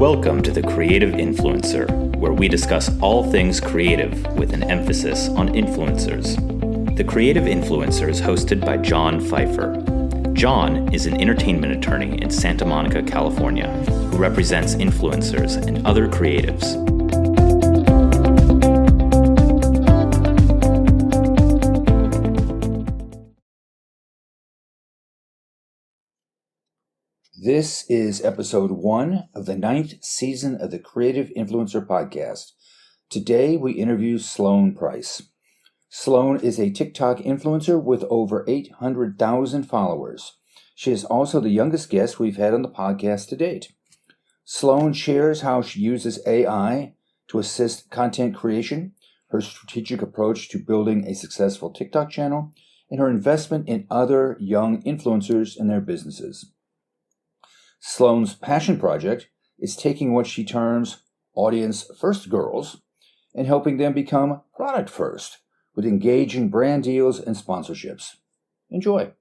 Welcome to The Creative Influencer, where we discuss all things creative with an emphasis on influencers. The Creative Influencer is hosted by John Pfeiffer. John is an entertainment attorney in Santa Monica, California, who represents influencers and other creatives. This is episode 1 of the 9th season of the Creative Influencer podcast. Today we interview Sloane Price. Sloane is a TikTok influencer with over 800,000 followers. She is also the youngest guest we've had on the podcast to date. Sloane shares how she uses AI to assist content creation, her strategic approach to building a successful TikTok channel, and her investment in other young influencers and their businesses. Sloane's passion project is taking what she terms audience first girls and helping them become product first with engaging brand deals and sponsorships. Enjoy.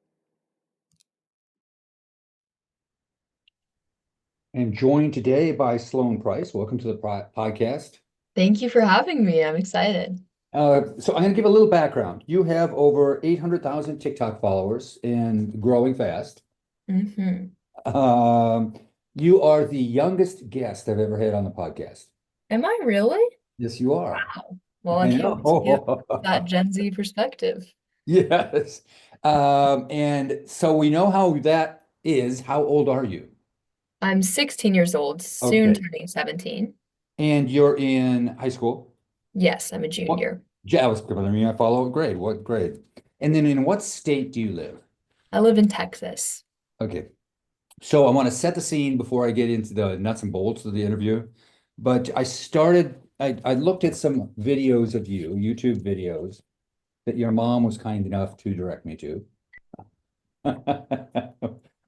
And joined today by Sloane Price. Welcome to the podcast. Thank you for having me. I'm excited. So I'm going to give a little background. You have over 800,000 TikTok followers and growing fast. Mm-hmm. You are the youngest guest I've ever had on the podcast. Am I really? Yes, you are. Wow. Well, I can't wait to get that Gen Z perspective. Yes. And so we know how that is. How old are you? I'm 16 years old, soon turning 17. And you're in high school? Yes, I'm a junior. I was I mean, I follow grade. What grade? And then in what state do you live? I live in Texas. Okay. So I want to set the scene before I get into the nuts and bolts of the interview. But I looked at some videos of you, YouTube videos, that your mom was kind enough to direct me to.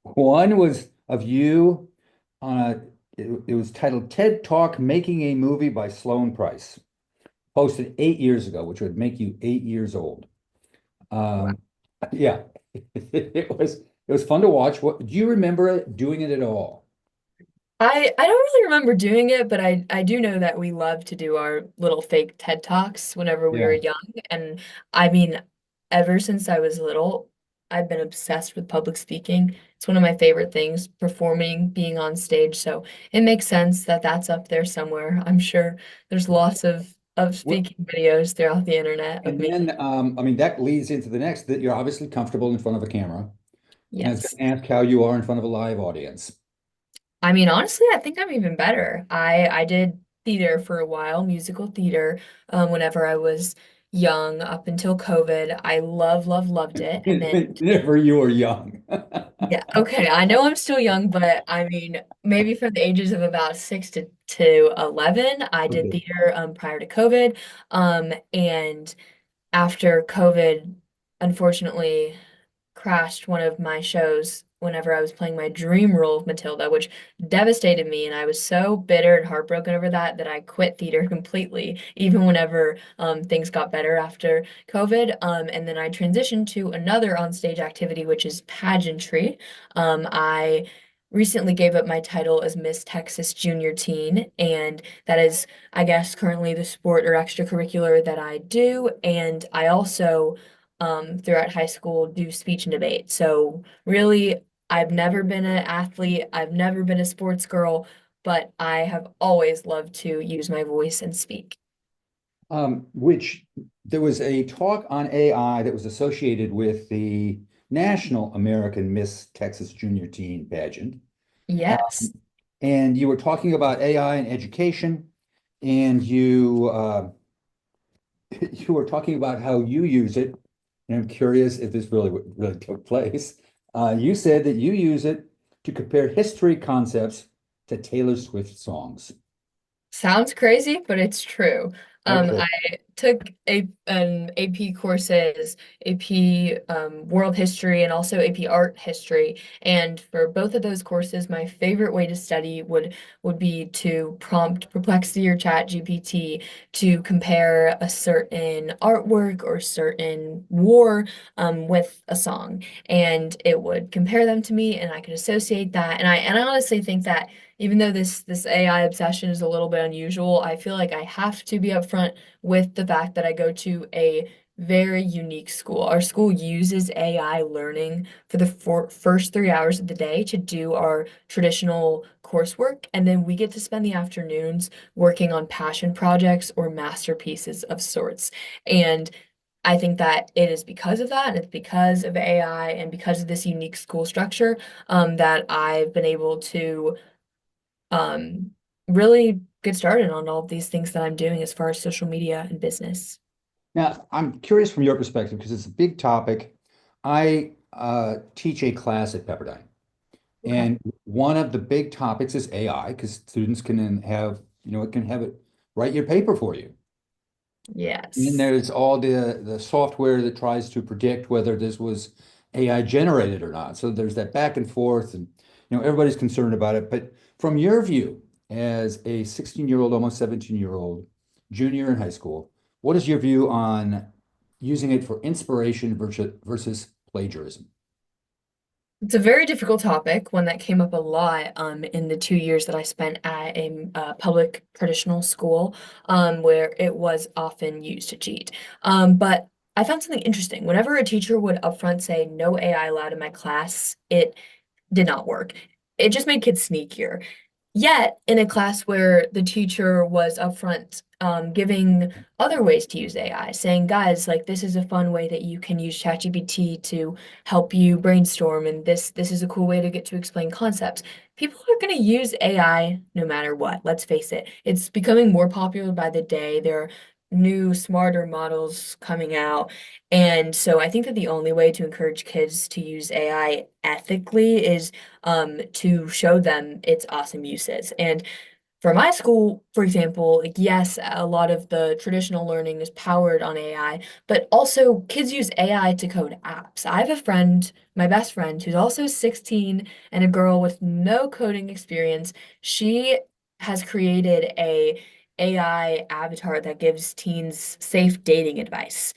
One was of you it was titled TED Talk Making a Movie by Sloane Price, posted 8 years ago, which would make you 8 years old. Wow. Yeah, it was fun to watch. What do you remember doing it at all? I don't really remember doing it, but I do know that we love to do our little fake TED Talks whenever we were Yeah. young. And I mean, ever since I was little, I've been obsessed with public speaking. It's one of my favorite things, performing, being on stage. So it makes sense that that's up there somewhere. I'm sure there's lots of What, speaking videos throughout the internet of and me. then, I mean, that leads into the next, that you're obviously comfortable in front of a camera. And I was Yes. going to ask how you are in front of a live audience. I mean, honestly, I think I'm even better. I did theater for a while, musical theater, whenever I was young, up until COVID. I loved it. And then, Whenever you were young. yeah, okay, I know I'm still young, but I mean, maybe from the ages of about 6 to 11, I did Okay. theater prior to COVID. And after COVID, unfortunately, crashed one of my shows whenever I was playing my dream role of Matilda, which devastated me. And I was so bitter and heartbroken over that I quit theater completely, even whenever things got better after COVID. And then I transitioned to another onstage activity, which is pageantry. I recently gave up my title as Miss Texas Junior Teen, and that is, I guess, currently the sport or extracurricular that I do. And I also throughout high school do speech and debate. So really, I've never been an athlete, I've never been a sports girl, but I have always loved to use my voice and speak. Which there was a talk on AI that was associated with the National American Miss Texas Junior Teen pageant. Yes. And you were talking about AI and education, and you you were talking about how you use it. And I'm curious if this really took place. You said that you use it to compare history concepts to Taylor Swift songs. Sounds crazy, but it's true. Okay. I took an AP courses, AP World History, and also AP Art History. And for both of those courses, my favorite way to study would be to prompt Perplexity or Chat GPT to compare a certain artwork or certain war with a song, and it would compare them to me, and I could associate that. And I honestly think that even though this AI obsession is a little bit unusual, I feel like I have to be upfront with the fact that I go to a very unique school. Our school uses AI learning for the first 3 hours of the day to do our traditional coursework, and then we get to spend the afternoons working on passion projects or masterpieces of sorts. And I think that it is because of that, and it's because of AI and because of this unique school structure, that I've been able to um, really get started on all of these things that I'm doing as far as social media and business. Now, I'm curious from your perspective because it's a big topic. I teach a class at Pepperdine, Okay. and one of the big topics is AI because students can then have, it can have it write your paper for you. And then Yes. there's all the software that tries to predict whether this was AI generated or not. So there's that back and forth, and everybody's concerned about it. But from your view, as a 16-year-old, almost 17-year-old junior in high school, what is your view on using it for inspiration versus plagiarism? It's a very difficult topic, one that came up a lot in the 2 years that I spent at a public traditional school, where it was often used to cheat. But I found something interesting. Whenever a teacher would upfront say no AI allowed in my class, it did not work. It just made kids sneakier. Yet, in a class where the teacher was upfront giving other ways to use AI, saying, guys, like this is a fun way that you can use ChatGPT to help you brainstorm, and this is a cool way to get to explain concepts. People are going to use AI no matter what. Let's face it. It's becoming more popular by the day. There are new, smarter models coming out. And so I think that the only way to encourage kids to use AI ethically is to show them its awesome uses. And for my school, for example, like yes, a lot of the traditional learning is powered on AI, but also kids use AI to code apps. I have a friend, my best friend, who's also 16 and a girl with no coding experience. She has created a AI avatar that gives teens safe dating advice.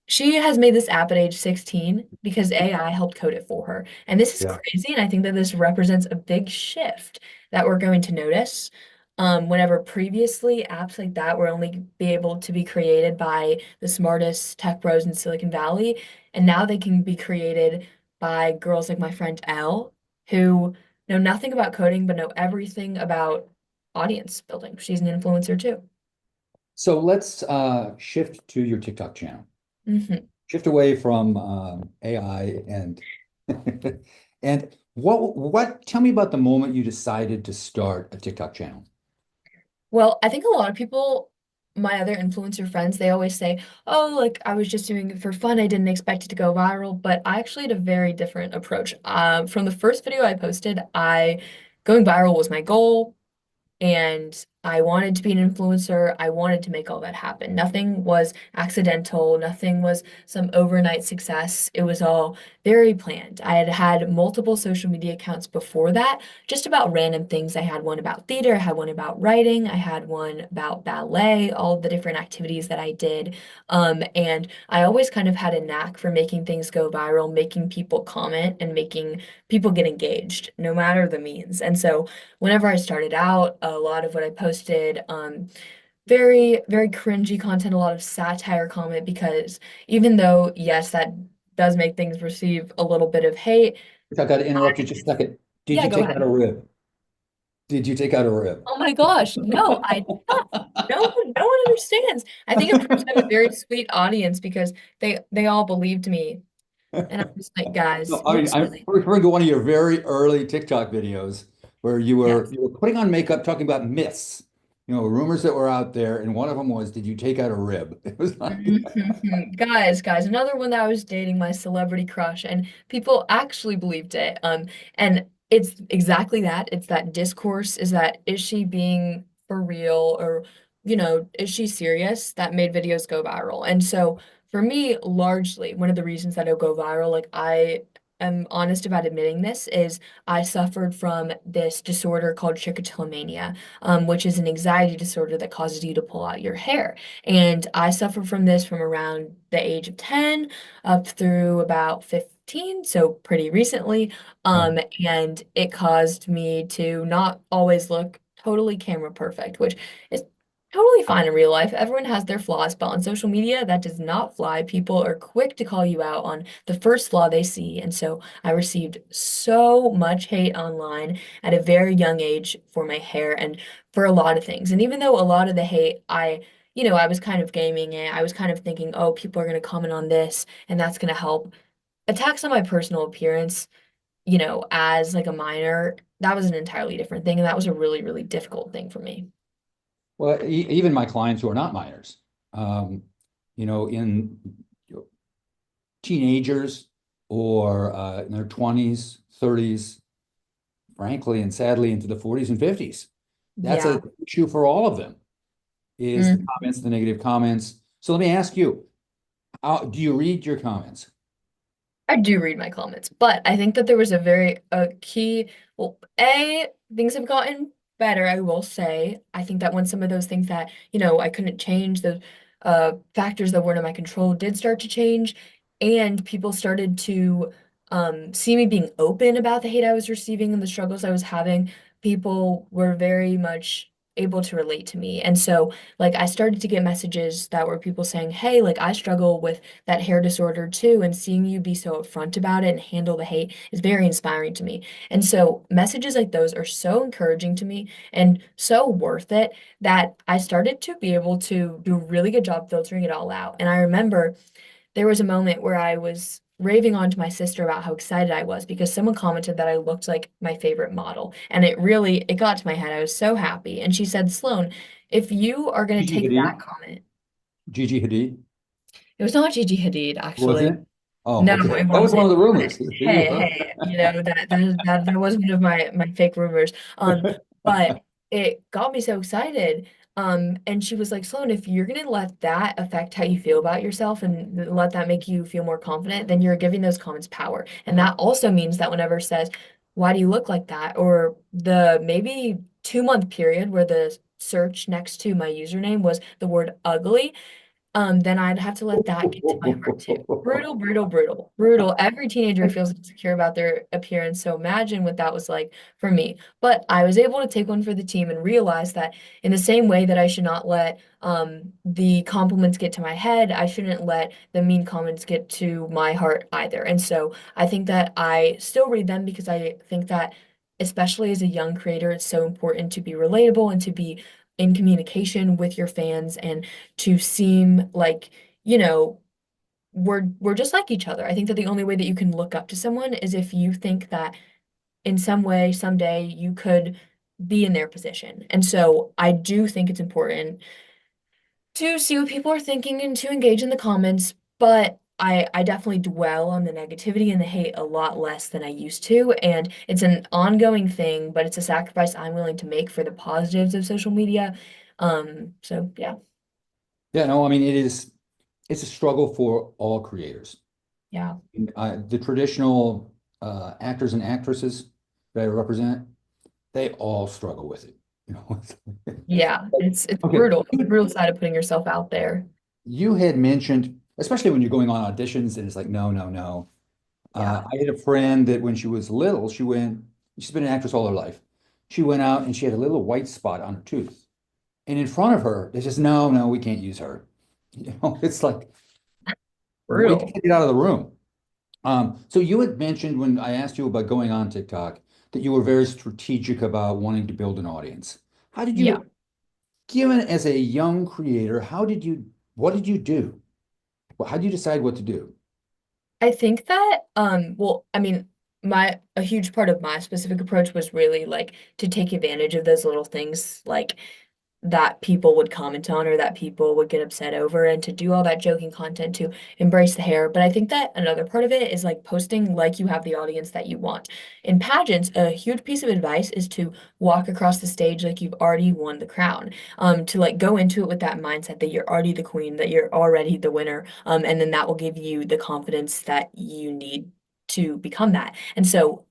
She has made this app at age 16 because AI helped code it for her. And this is Yeah. crazy. And I think that this represents a big shift that we're going to notice. Whenever previously apps like that were only be able to be created by the smartest tech bros in Silicon Valley, and now they can be created by girls like my friend Elle, who know nothing about coding but know everything about audience building. She's an influencer too. So let's shift to your TikTok channel. Mhm. Shift away from AI and and what tell me about the moment you decided to start a TikTok channel. Well, I think a lot of people, my other influencer friends, they always say, oh, like I was just doing it for fun. I didn't expect it to go viral, but I actually had a very different approach. From the first video I posted, going viral was my goal and I wanted to be an influencer. I wanted to make all that happen. Nothing was accidental, nothing was some overnight success. It was all very planned. I had had multiple social media accounts before that, just about random things. I had one about theater, I had one about writing, I had one about ballet, all the different activities that I did. And I always kind of had a knack for making things go viral, making people comment, and making people get engaged, no matter the means. And so, whenever I started out, a lot of what I posted, very, very cringy content, a lot of satire comment, because even though, yes, that does make things receive a little bit of hate. If I got to interrupt you just a second. Did Yeah, you go take out a ahead. rib? Did you take out a rib? Oh my gosh, no, I did not. No one understands. I think it proves I have a very sweet audience because they all believed me. And I'm just like, No, guys, I look mean, I'm silly. referring to one of your very early TikTok videos where you were Yes. you were putting on makeup, talking about myths, rumors that were out there, and one of them was, "Did you take out a rib?" It was like, Mhm. Guys, another one that I was dating my celebrity crush, and people actually believed it. And it's exactly that. It's that discourse is that is she being for real or, is she serious? That made videos go viral. And so for me, largely, one of the reasons that it'll go viral, like I am honest about admitting this, is I suffered from this disorder called trichotillomania, which is an anxiety disorder that causes you to pull out your hair. And I suffered from this from around the age of 10 up through about 15. 2016, so pretty recently. Right. And it caused me to not always look totally camera perfect, which is totally fine in real life. Everyone has their flaws, but on social media, that does not fly. People are quick to call you out on the first flaw they see. And so I received so much hate online at a very young age for my hair and for a lot of things. And even though a lot of the hate, I was kind of gaming it. I was kind of thinking, oh, people are going to comment on this and that's going to help. Attacks on my personal appearance, as like a minor, that was an entirely different thing. And that was a really, really difficult thing for me. Well, even my clients who are not minors, um, in teenagers or in their 20s, 30s, frankly, and sadly into the 40s and 50s. That's Yeah. an issue for all of them, is the Mm. comments, the negative comments. So let me ask you, do you read your comments? I do read my comments, but I think that there was a key, well, things have gotten better, I will say. I think that when some of those things that, I couldn't change, the factors that weren't in my control did start to change, and people started to see me being open about the hate I was receiving and the struggles I was having. People were very much able to relate to me. And so, like, I started to get messages that were people saying, "Hey, like, I struggle with that hair disorder too, and seeing you be so upfront about it and handle the hate is very inspiring to me." And so messages like those are so encouraging to me and so worth it that I started to be able to do a really good job filtering it all out. And I remember there was a moment where I was raving on to my sister about how excited I was because someone commented that I looked like my favorite model. And it got to my head. I was so happy. And she said, "Sloan, if you are going to Gigi take Hadid? that comment," Gigi Hadid? it was not Gigi Hadid, Was actually. it? Oh, No, okay. it That was one of wasn't. the But rumors that you hey, heard. hey, that was one of my fake rumors. But it got me so excited. And she was like, "Sloan, if you're gonna let that affect how you feel about yourself and let that make you feel more confident, then you're giving those comments power. And that also means that whenever it says, 'Why do you look like that?' or the maybe 2-month period where the search next to my username was the word ugly, then I'd have to let that get to my heart too. Brutal, brutal, brutal, brutal. Every teenager feels insecure about their appearance, so imagine what that was like for me. But I was able to take one for the team and realize that in the same way that I should not let the compliments get to my head, I shouldn't let the mean comments get to my heart either. And so I think that I still read them because I think that especially as a young creator, it's so important to be relatable and to be in communication with your fans and to seem like, you know, we're just like each other. I think that the only way that you can look up to someone is if you think that in some way, someday you could be in their position. And so I do think it's important to see what people are thinking and to engage in the comments, but I definitely dwell on the negativity and the hate a lot less than I used to. And it's an ongoing thing, but it's a sacrifice I'm willing to make for the positives of social media. So yeah. Yeah, no, I mean, it's a struggle for all creators. Yeah. The traditional actors and actresses that I represent, they all struggle with it. You know, Yeah, it's okay. brutal. It's the brutal side of putting yourself out there. You had mentioned, especially when you're going on auditions, and it's like, no, no, no. Yeah. I had a friend that when she was little, she's been an actress all her life. She went out and she had a little white spot on her tooth. And in front of her, they just, no, no, we can't use her. It's like, wait to Brutal. get out of the room. So you had mentioned when I asked you about going on TikTok that you were very strategic about wanting to build an audience. How did Yeah. you, given as a young creator, what did you do? Well, how did you decide what to do? I think that well, I mean, my a huge part of my specific approach was really like to take advantage of those little things like that people would comment on or that people would get upset over and to do all that joking content to embrace the hair. But I think that another part of it is like posting like you have the audience that you want. In pageants, a huge piece of advice is to walk across the stage like you've already won the crown. To like go into it with that mindset that you're already the queen, that you're already the winner. And then that will give you the confidence that you need to become that. And so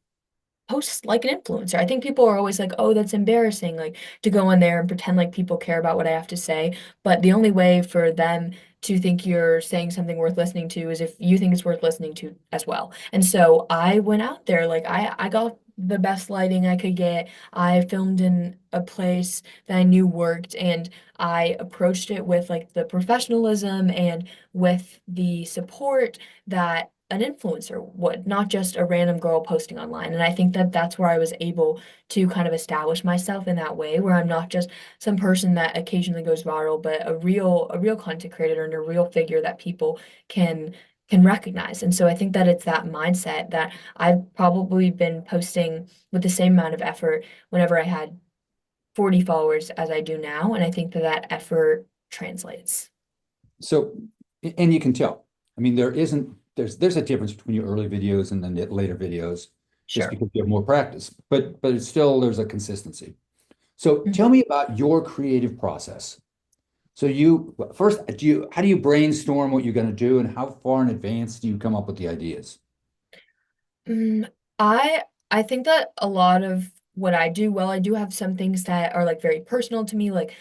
post like an influencer. I think people are always like, "Oh, that's embarrassing," like to go in there and pretend like people care about what I have to say. But the only way for them to think you're saying something worth listening to is if you think it's worth listening to as well. And so I went out there, like I got the best lighting I could get. I filmed in a place that I knew worked, and I approached it with like the professionalism and with the support that an influencer would, not just a random girl posting online. And I think that that's where I was able to kind of establish myself in that way, where I'm not just some person that occasionally goes viral, but a real content creator and a real figure that people can recognize. And so I think that it's that mindset that I've probably been posting with the same amount of effort whenever I had 40 followers as I do now. And I think that that effort translates. So, and you can tell. I mean, there's a difference between your early videos and then the later videos, just Sure. because you have more practice. But it's still there's a consistency. So Mhm. tell me about your creative process. So you first, how do you brainstorm what you're going to do, and how far in advance do you come up with the ideas? Mm, I think that a lot of what I do, well, I do have some things that are like very personal to me. Like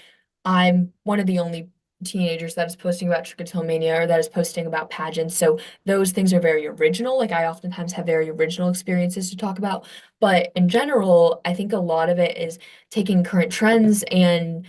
I'm one of the only teenagers that is posting about trichotillomania or that is posting about pageants. So those things are very original. Like I oftentimes have very original experiences to talk about. But in general, I think a lot of it is taking current trends and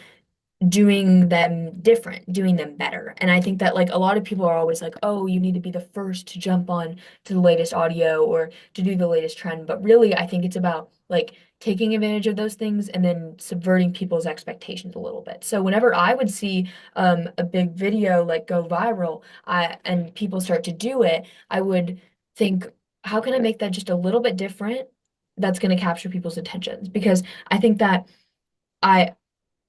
doing them different, doing them better. And I think that like a lot of people are always like, oh, you need to be the first to jump on to the latest audio or to do the latest trend. But really, I think it's about like taking advantage of those things and then subverting people's expectations a little bit. So whenever I would see a big video like go viral, and people start to do it, I would think, how can I make that just a little bit different? That's going to capture people's attentions because I think that I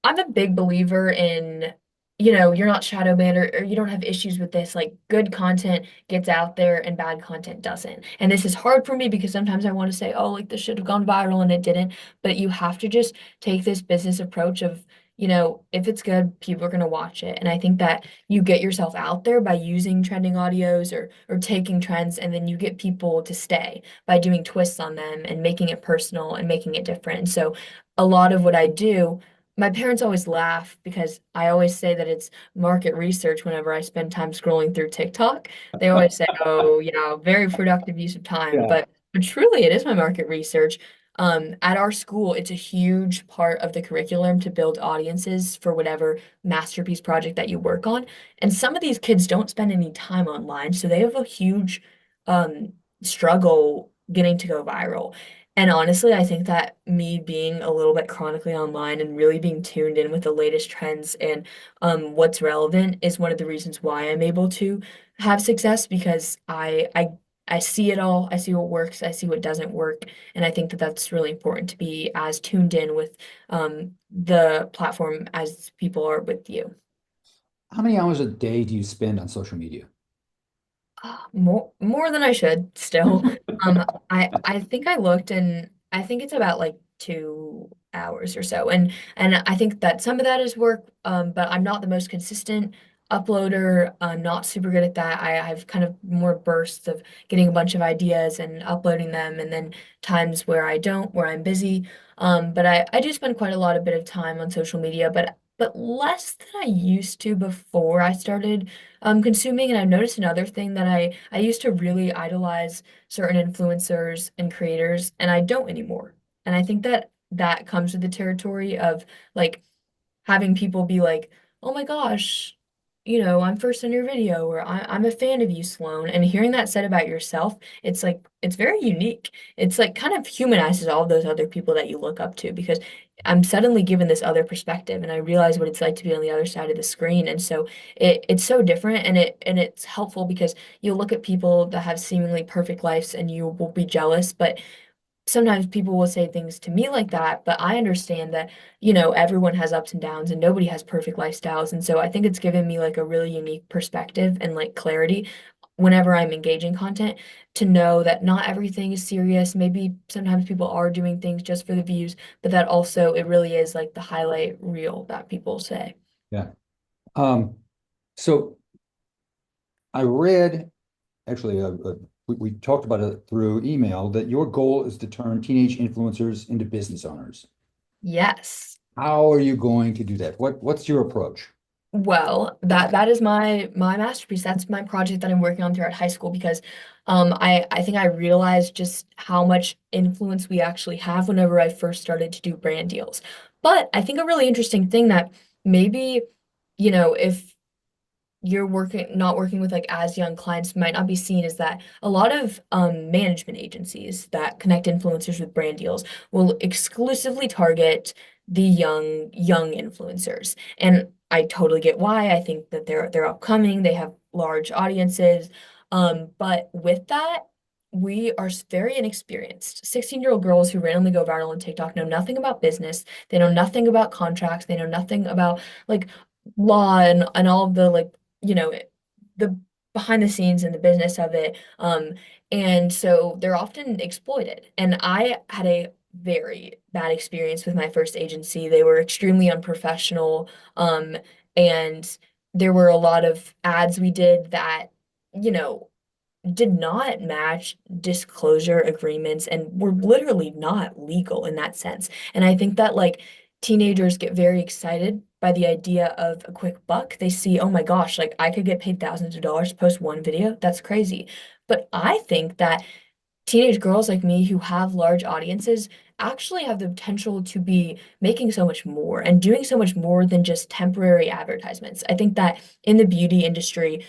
I'm a big believer in, you're not shadow banned or you don't have issues with this. Like good content gets out there and bad content doesn't. And this is hard for me because sometimes I want to say, oh, like this should have gone viral and it didn't. But you have to just take this business approach of, if it's good, people are going to watch it. And I think that you get yourself out there by using trending audios or taking trends, and then you get people to stay by doing twists on them and making it personal and making it different. And so a lot of what I do, my parents always laugh because I always say that it's market research whenever I spend time scrolling through TikTok. They always say, "Oh, very productive use of time." Yeah. But truly, it is my market research. At our school, it's a huge part of the curriculum to build audiences for whatever masterpiece project that you work on. And some of these kids don't spend any time online, so they have a huge um, struggle getting to go viral. And honestly, I think that me being a little bit chronically online and really being tuned in with the latest trends and what's relevant is one of the reasons why I'm able to have success because I see it all. I see what works. I see what doesn't work. And I think that that's really important to be as tuned in with the platform as people are with you. How many hours a day do you spend on social media? More than I should still. I think I looked and I think it's about like 2 hours or so. And I think that some of that is work, but I'm not the most consistent uploader. I'm not super good at that. I have kind of more bursts of getting a bunch of ideas and uploading them, and then times where I don't, where I'm busy. But I do spend quite a lot of bit of time on social media, but less than I used to before I started consuming. And I've noticed another thing that I used to really idolize certain influencers and creators, and I don't anymore. And I think that that comes with the territory of like having people be like, oh my gosh, I'm first on your video, or I'm a fan of you, Sloane. And hearing that said about yourself, it's like, it's very unique. It's like kind of humanizes all those other people that you look up to because I'm suddenly given this other perspective and I realize what it's like to be on the other side of the screen. And so it's so different and it's helpful because you'll look at people that have seemingly perfect lives and you will be jealous, but sometimes people will say things to me like that, but I understand that, everyone has ups and downs and nobody has perfect lifestyles. And so I think it's given me like a really unique perspective and like clarity whenever I'm engaging content to know that not everything is serious. Maybe sometimes people are doing things just for the views, but that also it really is like the highlight reel that people say. Yeah. Um, so I read actually, we talked about it through email that your goal is to turn teenage influencers into business owners. Yes. How are you going to do that? What's your approach? Well, that is my masterpiece. That's my project that I'm working on throughout high school because I think I realized just how much influence we actually have whenever I first started to do brand deals. But I think a really interesting thing that maybe, if you're not working with like as young clients might not be seen is that a lot of management agencies that connect influencers with brand deals will exclusively target the young influencers, and I totally get why. I think that they're upcoming, they have large audiences, but with that, we are very inexperienced 16-year-old girls who randomly go viral on TikTok know nothing about business, they know nothing about contracts, they know nothing about like law and all of the like the behind the scenes and the business of it. And so they're often exploited. And I had a very bad experience with my first agency. They were extremely unprofessional. And there were a lot of ads we did that, you know, did not match disclosure agreements and were literally not legal in that sense. And I think that like teenagers get very excited by the idea of a quick buck. They see, oh my gosh, like I could get paid thousands of dollars to post one video. That's crazy. But I think that teenage girls like me who have large audiences actually have the potential to be making so much more and doing so much more than just temporary advertisements. I think that in the beauty industry,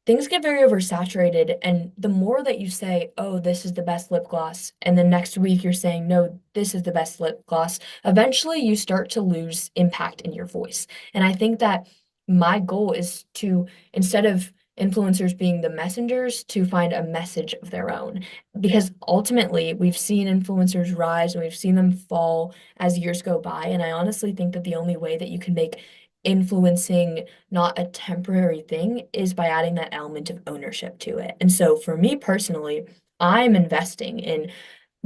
things get very oversaturated, and the more that you say, oh, this is the best lip gloss, and then next week you're saying, no, this is the best lip gloss, eventually you start to lose impact in your voice. And I think that my goal is to, instead of influencers being the messengers, to find a message of their own, because ultimately we've seen influencers rise and we've seen them fall as years go by, and I honestly think that the only way that you can make influencing not a temporary thing is by adding that element of ownership to it. And so for me personally, I'm investing in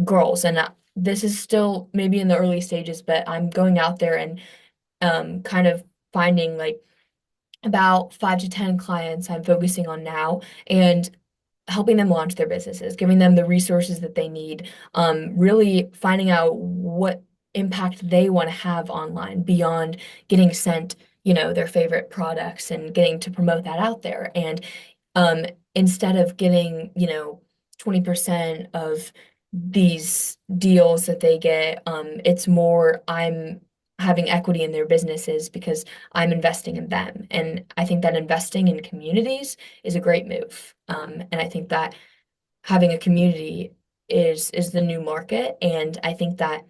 girls, and this is still maybe in the early stages, but I'm going out there and kind of finding like about 5 to 10 clients I'm focusing on now and helping them launch their businesses, giving them the resources that they need, really finding out what impact they want to have online beyond getting sent, their favorite products and getting to promote that out there. And um, instead of getting, 20% of these deals that they get, it's more I'm having equity in their businesses because I'm investing in them. And I think that investing in communities is a great move. And I think that having a community is the new market. And I think that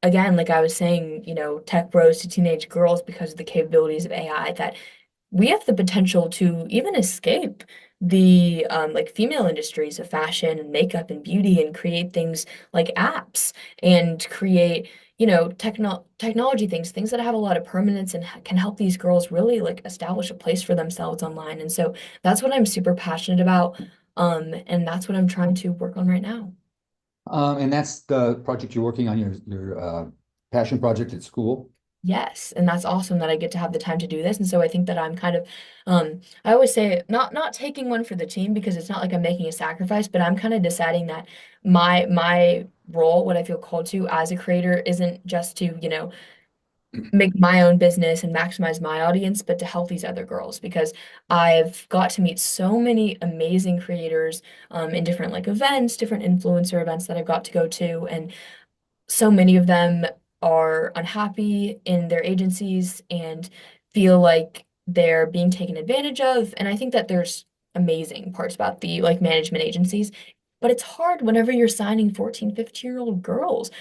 again, like I was saying, tech bros to teenage girls because of the capabilities of AI, that we have the potential to even escape the like female industries of fashion and makeup and beauty and create things like apps and create, technology things that have a lot of permanence and can help these girls really like establish a place for themselves online. And so that's what I'm super passionate about. And that's what I'm trying to work on right now. And that's the project you're working on, your passion project at school. Yes, and that's awesome that I get to have the time to do this. And so I think that I'm kind of I always say not taking one for the team because it's not like I'm making a sacrifice, but I'm kind of deciding that my role, what I feel called to as a creator, isn't just to, make my own business and maximize my audience, but to help these other girls because I've got to meet so many amazing creators in different like events, different influencer events that I've got to go to, and so many of them are unhappy in their agencies and feel like they're being taken advantage of. And I think that there's amazing parts about the like management agencies, but it's hard whenever you're signing 14, 15-year-old girls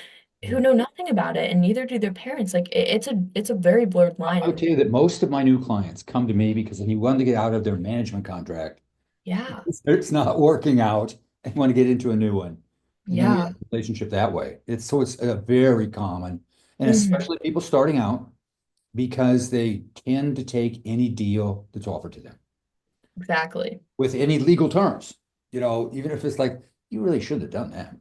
who know nothing about it and neither do their parents. Like it's a very blurred line. I would And tell you that most of my new clients come to me because they want to get out of their management contract. yeah, It's not working out and want to get into a new one. And then we have yeah. a relationship that way. It's a very common, and Hmm. especially people starting out because they tend to take any deal that's offered to them Exactly. with any legal terms. Even if it's like you really shouldn't have done that.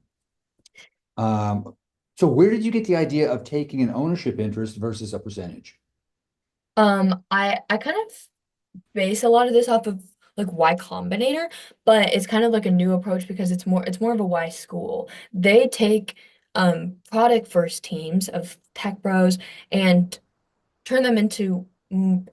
So where did you get the idea of taking an ownership interest versus a percentage? I kind of base a lot of this off of like Y Combinator, but it's kind of like a new approach because it's more of a Y school. They take product first teams of tech bros and turn them into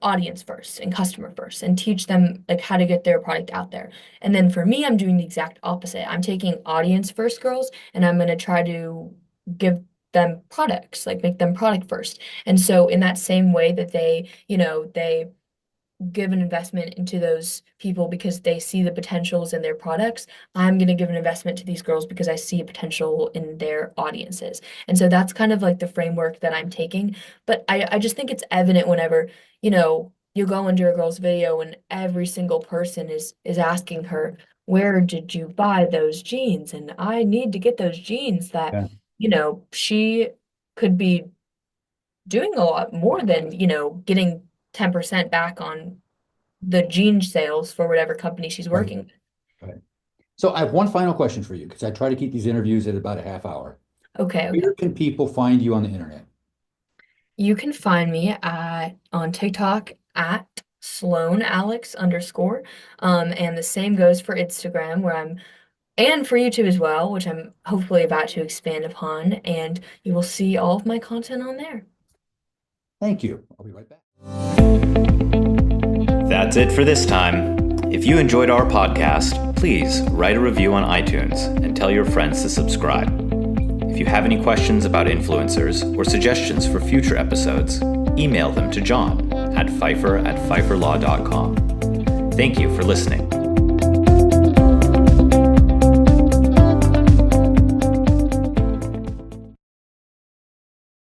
audience first and customer first and teach them like how to get their product out there. And then for me, I'm doing the exact opposite. I'm taking audience first girls and I'm going to try to give them products, like make them product first. And so in that same way that they give an investment into those people because they see the potentials in their products, I'm going to give an investment to these girls because I see a potential in their audiences. And so that's kind of like the framework that I'm taking. But I just think it's evident whenever, you go into a girl's video and every single person is asking her, where did you buy those jeans? And I need to get those jeans that, Yeah. she could be doing a lot more than, getting 10% back on the jean sales for whatever company she's Right. working with. Right. So I have one final question for you because I try to keep these interviews at about a half hour. Okay. Where can people find you on the internet? You can find me on TikTok at @SloaneAlex_. And the same goes for Instagram and for YouTube as well, which I'm hopefully about to expand upon. And you will see all of my content on there. Thank you. I'll be right back. That's it for this time. If you enjoyed our podcast, please write a review on iTunes and tell your friends to subscribe. If you have any questions about influencers or suggestions for future episodes, email them to John at Pfeiffer@pfeifferlaw.com. Thank you for listening.